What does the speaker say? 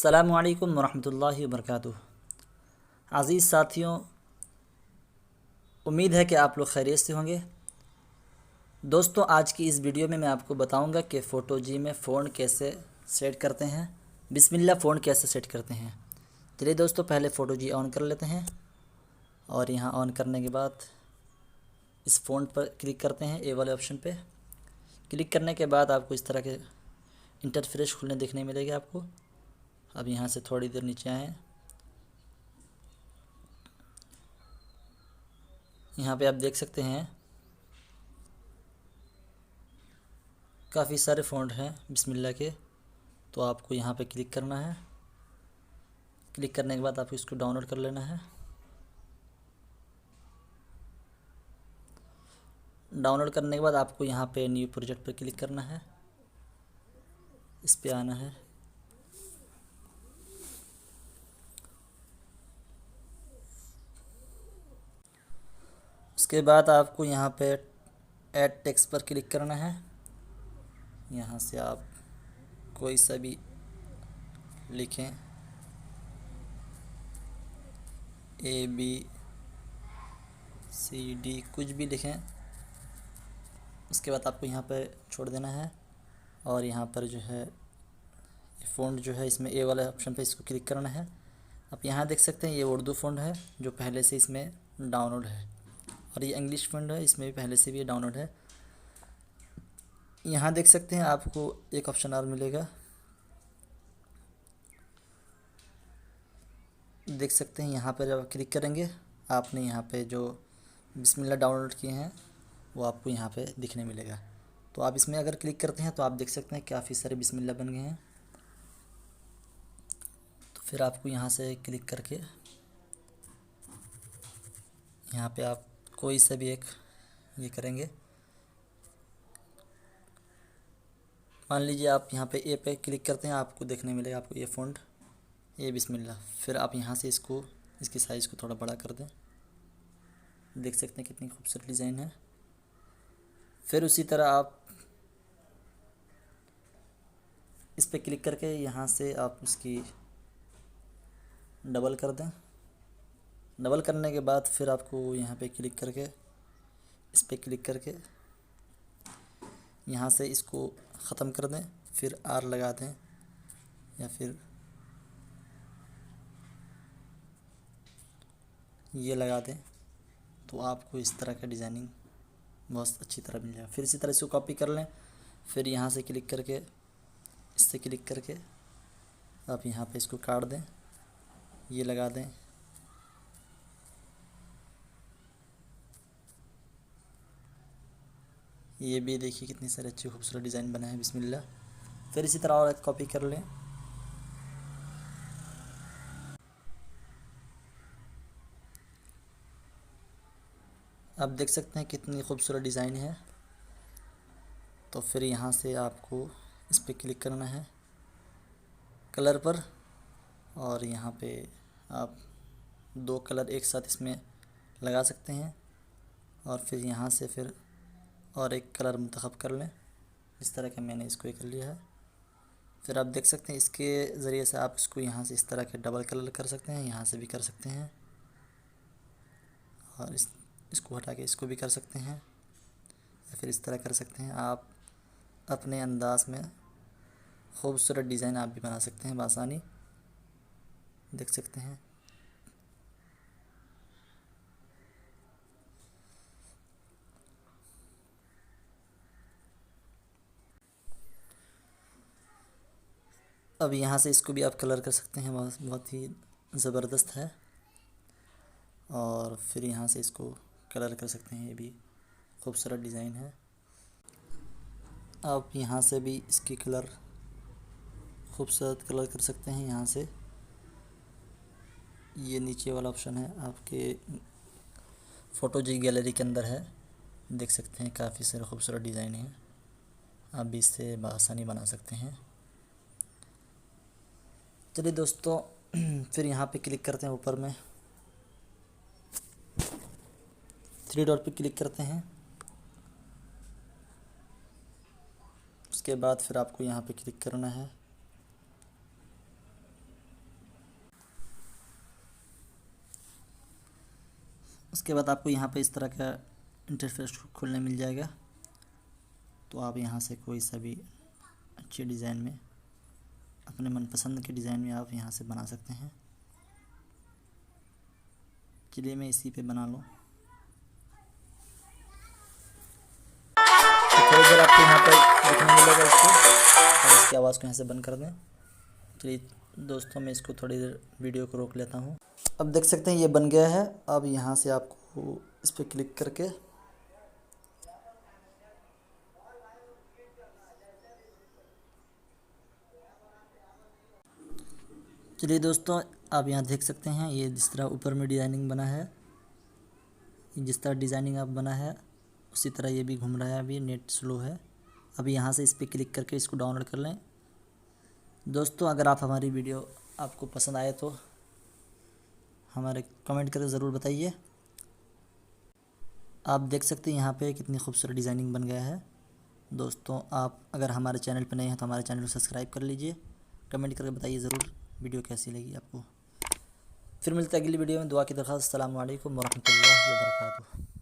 अस्सलामुअलैकुम वरहमतुल्लाहि वबरकातुहू। अज़ीज़ साथियों, उम्मीद है कि आप लोग खैरियत से होंगे। दोस्तों, आज की इस वीडियो में मैं आपको बताऊंगा कि फ़ोटो जी में फ़ोन कैसे सेट करते हैं। बिस्मिल्लाह फ़ोन कैसे सेट करते हैं। चलिए दोस्तों, पहले फ़ोटो जी ऑन कर लेते हैं और यहाँ ऑन करने के बाद इस फ़ोन पर क्लिक करते हैं, ए वाले ऑप्शन पे। क्लिक करने के बाद आपको इस तरह के इंटरफेस खुलने देखने मिलेगी आपको। अब यहाँ से थोड़ी देर नीचे आएँ, यहाँ पे आप देख सकते हैं काफ़ी सारे फ़ॉन्ट हैं बिस्मिल्लाह के। तो आपको यहाँ पे क्लिक करना है। क्लिक करने के बाद आपको इसको डाउनलोड कर लेना है। डाउनलोड करने के बाद आपको यहाँ पे न्यू प्रोजेक्ट पर क्लिक करना है, इस पे आना है। उसके बाद आपको यहाँ पे ऐड टेक्स्ट पर क्लिक करना है। यहाँ से आप कोई सा भी लिखें, ABCD कुछ भी लिखें। उसके बाद आपको यहाँ पर छोड़ देना है और यहाँ पर जो है फ़ॉन्ट जो है इसमें ए वाले ऑप्शन पे इसको क्लिक करना है। आप यहाँ देख सकते हैं ये उर्दू फ़ॉन्ट है जो पहले से इसमें डाउनलोड है, और ये इंग्लिश फ़ॉन्ट है, इसमें भी पहले से भी डाउनलोड है। यहाँ देख सकते हैं आपको एक ऑप्शन और मिलेगा, देख सकते हैं यहाँ पर जब आप क्लिक करेंगे आपने यहाँ पे जो बिस्मिल्लाह डाउनलोड किए हैं वो आपको यहाँ पे दिखने मिलेगा। तो आप इसमें अगर क्लिक करते हैं तो आप देख सकते हैं काफ़ी सारे बिस्मिल्लाह बन गए हैं। तो फिर आपको यहाँ से क्लिक करके यहाँ पे आप कोई सा भी एक ये करेंगे। मान लीजिए आप यहाँ पे ए पे क्लिक करते हैं, आपको देखने मिलेगा आपको ये फ़ॉन्ट ये बिस्मिल्लाह। फिर आप यहाँ से इसको इसकी साइज़ को थोड़ा बड़ा कर दें, देख सकते हैं कितनी खूबसूरत डिज़ाइन है। फिर उसी तरह आप इस पे क्लिक करके यहाँ से आप इसकी डबल कर दें। डबल करने के बाद फिर आपको यहाँ पे क्लिक करके इस पे क्लिक करके यहाँ से इसको ख़त्म कर दें, फिर आर लगा दें या फिर ये लगा दें। तो आपको इस तरह का डिज़ाइनिंग बहुत अच्छी तरह मिल जाएगा। फिर इसी तरह इसको कॉपी कर लें, फिर यहाँ से क्लिक करके इससे क्लिक करके आप यहाँ पे इसको काट दें, ये लगा दें। ये भी देखिए कितनी सारे अच्छी खूबसूरत डिज़ाइन बना है बिस्मिल्लाह। फिर इसी तरह और कॉपी कर लें। आप देख सकते हैं कितनी खूबसूरत डिज़ाइन है। तो फिर यहाँ से आपको इस पर क्लिक करना है कलर पर, और यहाँ पे आप दो कलर एक साथ इसमें लगा सकते हैं, और फिर यहाँ से फिर और एक कलर मुंतखब कर लें। इस तरह का मैंने इसको कर लिया है। फिर आप देख सकते हैं इसके ज़रिए से आप इसको यहाँ से इस तरह के डबल कलर कर सकते हैं, यहाँ से भी कर सकते हैं, और इसको हटा के इसको भी कर सकते हैं, या फिर इस तरह कर सकते हैं। आप अपने अंदाज में खूबसूरत डिज़ाइन आप भी बना सकते हैं बआसानी, देख सकते हैं। अब यहाँ से इसको भी आप कलर कर सकते हैं, बहुत ही ज़बरदस्त है। और फिर यहाँ से इसको कलर कर सकते हैं, ये भी खूबसूरत डिज़ाइन है। आप यहाँ से भी इसकी कलर खूबसूरत कलर कर सकते हैं। यहाँ से ये नीचे वाला ऑप्शन है आपके फ़ोटो जी गैलरी के अंदर है, देख सकते हैं काफ़ी सारे खूबसूरत डिज़ाइन हैं। आप भी इससे बआसानी बना सकते हैं। चलिए दोस्तों, फिर यहाँ पे क्लिक करते हैं, ऊपर में थ्री डॉट पे क्लिक करते हैं। उसके बाद फिर आपको यहाँ पे क्लिक करना है, उसके बाद आपको यहाँ पे इस तरह का इंटरफेस खुलने मिल जाएगा। तो आप यहाँ से कोई सा भी अच्छे डिज़ाइन में, अपने मनपसंद के डिज़ाइन में आप यहाँ से बना सकते हैं। चलिए मैं इसी पे बना लूँ। तो थोड़ी देर आपको यहाँ पर देखने मिलेगा इसको, और इसकी आवाज़ को यहाँ से बंद कर दें। चलिए दोस्तों, मैं इसको थोड़ी देर वीडियो को रोक लेता हूँ। अब देख सकते हैं ये बन गया है। अब यहाँ से आपको इस पर क्लिक करके चलिए दोस्तों, आप यहाँ देख सकते हैं ये जिस तरह ऊपर में डिज़ाइनिंग बना है, जिस तरह डिज़ाइनिंग आप बना है उसी तरह ये भी घूम रहा है। अभी नेट स्लो है। अभी यहाँ से इस पर क्लिक करके इसको डाउनलोड कर लें। दोस्तों, अगर आप हमारी वीडियो आपको पसंद आए तो हमारे कमेंट करके ज़रूर बताइए। आप देख सकते हैं यहाँ पे कितनी खूबसूरत डिज़ाइनिंग बन गया है। दोस्तों, आप अगर हमारे चैनल पर नए हैं तो हमारे चैनल को सब्सक्राइब कर लीजिए। कमेंट करके बताइए ज़रूर वीडियो कैसी लगी आपको। फिर मिलते हैं अगली वीडियो में। दुआ की दरख्वास्त। अस्सलामु अलैकुम वरहमतुल्लाहि वबरकातुहू।